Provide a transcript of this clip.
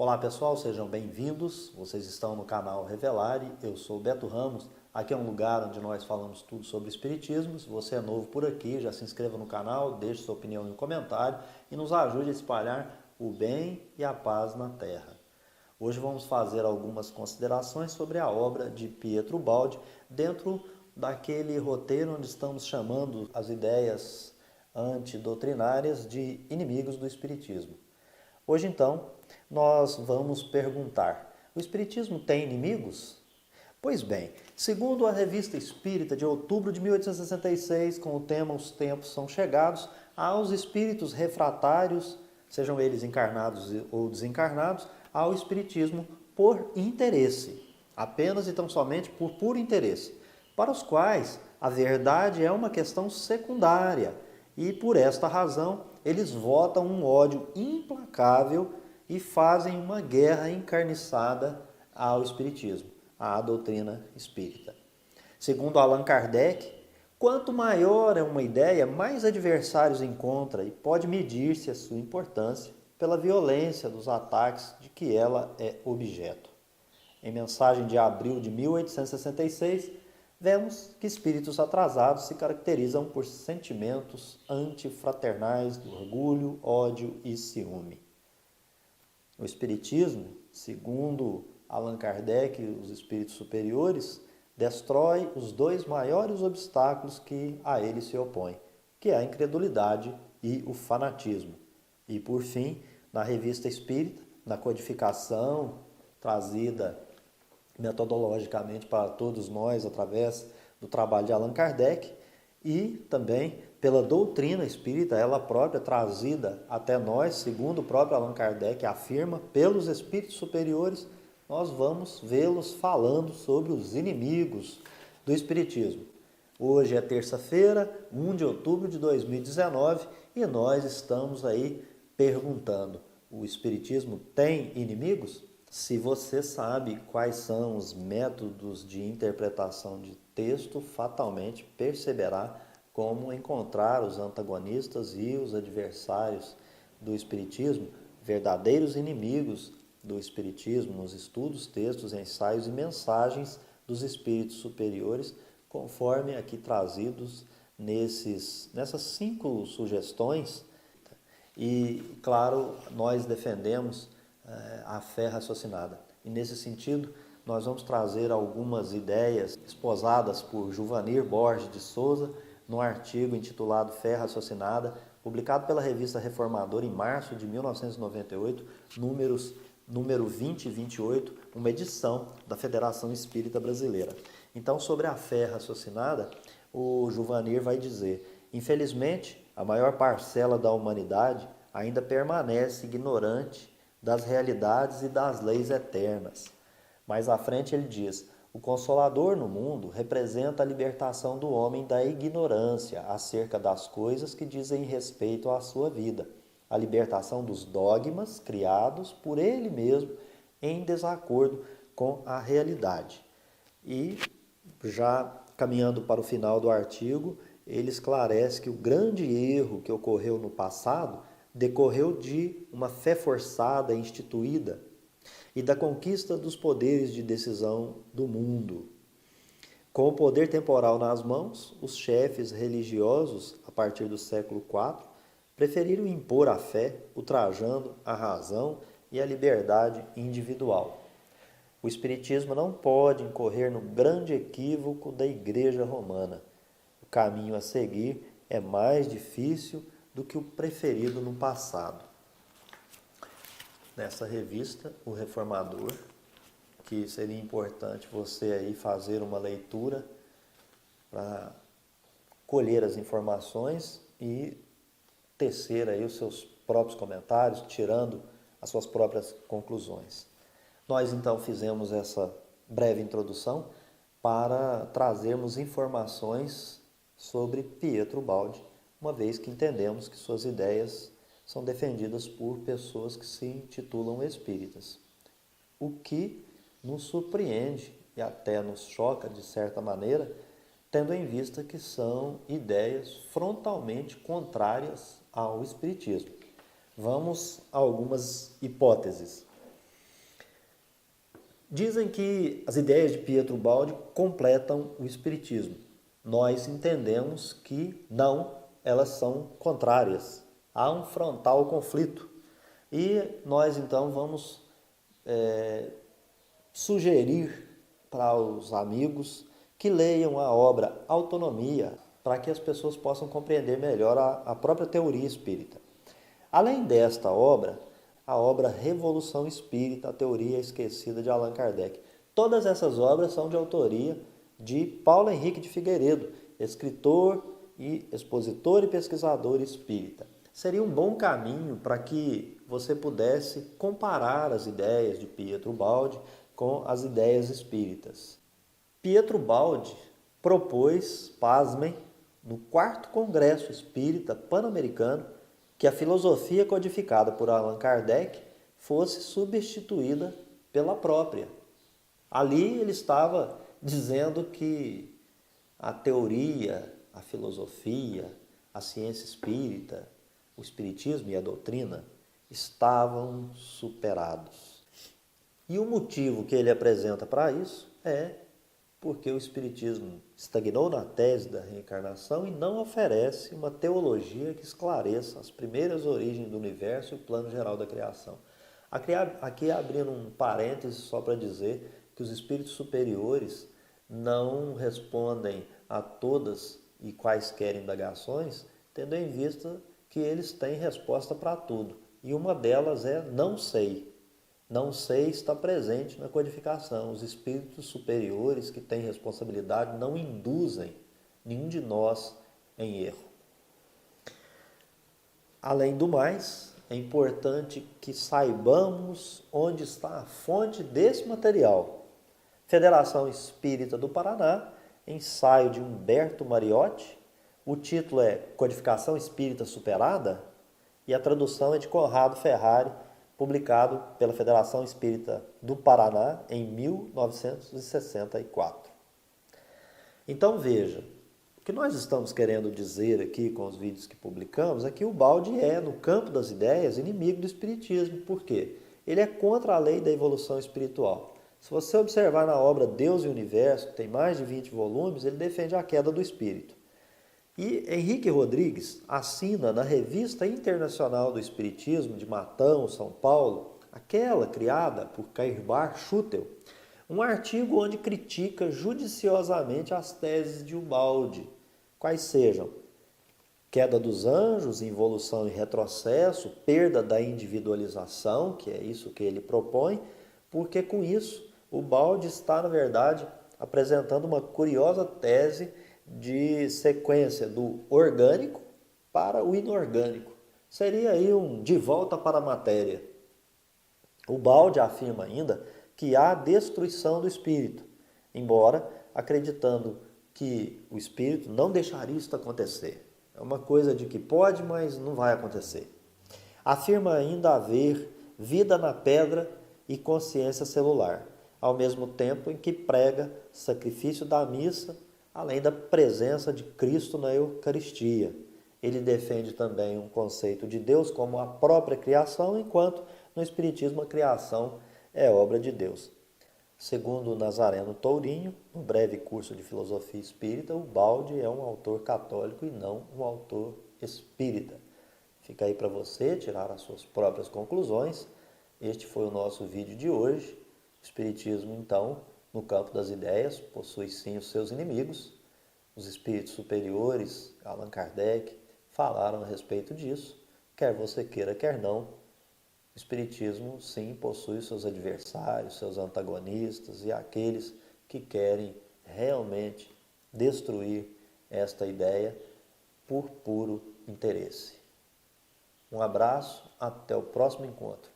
Olá pessoal, sejam bem-vindos. Vocês estão no canal Revelare. Eu sou o Beto Ramos. Aqui é um lugar onde nós falamos tudo sobre espiritismo. Se você é novo por aqui, já se inscreva no canal, deixe sua opinião no comentário e nos ajude a espalhar o bem e a paz na Terra. Hoje vamos fazer algumas considerações sobre a obra de Pietro Baldi dentro daquele roteiro onde estamos chamando as ideias antidoutrinárias de inimigos do espiritismo. Hoje, então, nós vamos perguntar: o Espiritismo tem inimigos? Pois bem, segundo a Revista Espírita de outubro de 1866, com o tema Os Tempos São Chegados, aos espíritos refratários, sejam eles encarnados ou desencarnados, ao Espiritismo por interesse, apenas e tão somente por puro interesse, para os quais a verdade é uma questão secundária e, por esta razão, eles votam um ódio implacável e fazem uma guerra encarniçada ao Espiritismo, à doutrina espírita. Segundo Allan Kardec, quanto maior é uma ideia, mais adversários encontra e pode medir-se a sua importância pela violência dos ataques de que ela é objeto. Em mensagem de abril de 1866, vemos que espíritos atrasados se caracterizam por sentimentos antifraternais de orgulho, ódio e ciúme. O espiritismo, segundo Allan Kardec e os espíritos superiores, destrói os dois maiores obstáculos que a ele se opõem, que é a incredulidade e o fanatismo. E, por fim, na Revista Espírita, na codificação trazida metodologicamente para todos nós através do trabalho de Allan Kardec e também pela doutrina espírita, ela própria trazida até nós, segundo o próprio Allan Kardec afirma, pelos espíritos superiores, nós vamos vê-los falando sobre os inimigos do espiritismo. Hoje é terça-feira, 1 de outubro de 2019, e nós estamos aí perguntando: o espiritismo tem inimigos? Se você sabe quais são os métodos de interpretação de texto, fatalmente perceberá como encontrar os antagonistas e os adversários do espiritismo, verdadeiros inimigos do espiritismo, nos estudos, textos, ensaios e mensagens dos espíritos superiores, conforme aqui trazidos nessas 5 sugestões. E, claro, nós defendemos a fé raciocinada. E, nesse sentido, nós vamos trazer algumas ideias esposadas por Juvanir Borges de Souza, no artigo intitulado Fé Raciocinada, publicado pela Revista Reformadora em março de 1998, número 20 e 28, uma edição da Federação Espírita Brasileira. Então, sobre a fé raciocinada, o Juvanir vai dizer: infelizmente, a maior parcela da humanidade ainda permanece ignorante das realidades e das leis eternas. Mais à frente ele diz: o Consolador no mundo representa a libertação do homem da ignorância acerca das coisas que dizem respeito à sua vida, a libertação dos dogmas criados por ele mesmo em desacordo com a realidade. E, já caminhando para o final do artigo, ele esclarece que o grande erro que ocorreu no passado decorreu de uma fé forçada instituída e da conquista dos poderes de decisão do mundo. Com o poder temporal nas mãos, os chefes religiosos, a partir do século IV, preferiram impor a fé, ultrajando a razão e a liberdade individual. O espiritismo não pode incorrer no grande equívoco da Igreja Romana. O caminho a seguir é mais difícil do que o preferido no passado. Nessa revista, O Reformador, que seria importante você aí fazer uma leitura para colher as informações e tecer aí os seus próprios comentários, tirando as suas próprias conclusões. Nós então fizemos essa breve introdução para trazermos informações sobre Pietro Baldi, uma vez que entendemos que suas ideias são defendidas por pessoas que se intitulam espíritas. O que nos surpreende e até nos choca, de certa maneira, tendo em vista que são ideias frontalmente contrárias ao espiritismo. Vamos a algumas hipóteses. Dizem que as ideias de Pietro Baldi completam o Espiritismo. Nós entendemos que não, elas são contrárias. Há um frontal conflito. E nós então vamos sugerir para os amigos que leiam a obra Autonomia, para que as pessoas possam compreender melhor a própria teoria espírita. Além desta obra, a obra Revolução Espírita, a teoria esquecida de Allan Kardec. Todas essas obras são de autoria de Paulo Henrique de Figueiredo, escritor e expositor e pesquisador espírita. Seria um bom caminho para que você pudesse comparar as ideias de Pietro Baldi com as ideias espíritas. Pietro Baldi propôs, pasmem, no 4º Congresso Espírita Pan-Americano, que a filosofia codificada por Allan Kardec fosse substituída pela própria. Ali ele estava dizendo que a teoria, a filosofia, a ciência espírita, o espiritismo e a doutrina estavam superados. E o motivo que ele apresenta para isso é porque o espiritismo estagnou na tese da reencarnação e não oferece uma teologia que esclareça as primeiras origens do universo e o plano geral da criação. Aqui abrindo um parêntese só para dizer que os espíritos superiores não respondem a todas e quaisquer indagações, tendo em vista que eles têm resposta para tudo. E uma delas é não sei. Não sei está presente na codificação. Os espíritos superiores que têm responsabilidade não induzem nenhum de nós em erro. Além do mais, é importante que saibamos onde está a fonte desse material. Federação Espírita do Paraná, ensaio de Humberto Mariotti. O título é Codificação Espírita Superada e a tradução é de Conrado Ferrari, publicado pela Federação Espírita do Paraná em 1964. Então veja, o que nós estamos querendo dizer aqui com os vídeos que publicamos é que o Baldi é, no campo das ideias, inimigo do espiritismo. Por quê? Ele é contra a lei da evolução espiritual. Se você observar na obra Deus e o Universo, que tem mais de 20 volumes, ele defende a queda do espírito. E Henrique Rodrigues assina na Revista Internacional do Espiritismo de Matão, São Paulo, aquela criada por Cairbar Schutel, um artigo onde critica judiciosamente as teses de Ubaldi, quais sejam queda dos anjos, involução e retrocesso, perda da individualização, que é isso que ele propõe, porque com isso Ubaldi está, na verdade, apresentando uma curiosa tese de sequência do orgânico para o inorgânico. Seria aí um de volta para a matéria. Ubaldi afirma ainda que há destruição do espírito, embora acreditando que o espírito não deixaria isso acontecer. É uma coisa de que pode, mas não vai acontecer. Afirma ainda haver vida na pedra e consciência celular, ao mesmo tempo em que prega sacrifício da missa, além da presença de Cristo na Eucaristia. Ele defende também um conceito de Deus como a própria criação, enquanto no Espiritismo a criação é obra de Deus. Segundo Nazareno Tourinho, no breve curso de filosofia espírita, Ubaldi é um autor católico e não um autor espírita. Fica aí para você tirar as suas próprias conclusões. Este foi o nosso vídeo de hoje. O Espiritismo, então, no campo das ideias, possui sim os seus inimigos. Os espíritos superiores, Allan Kardec, falaram a respeito disso. Quer você queira, quer não, o Espiritismo sim possui os seus adversários, seus antagonistas e aqueles que querem realmente destruir esta ideia por puro interesse. Um abraço, até o próximo encontro.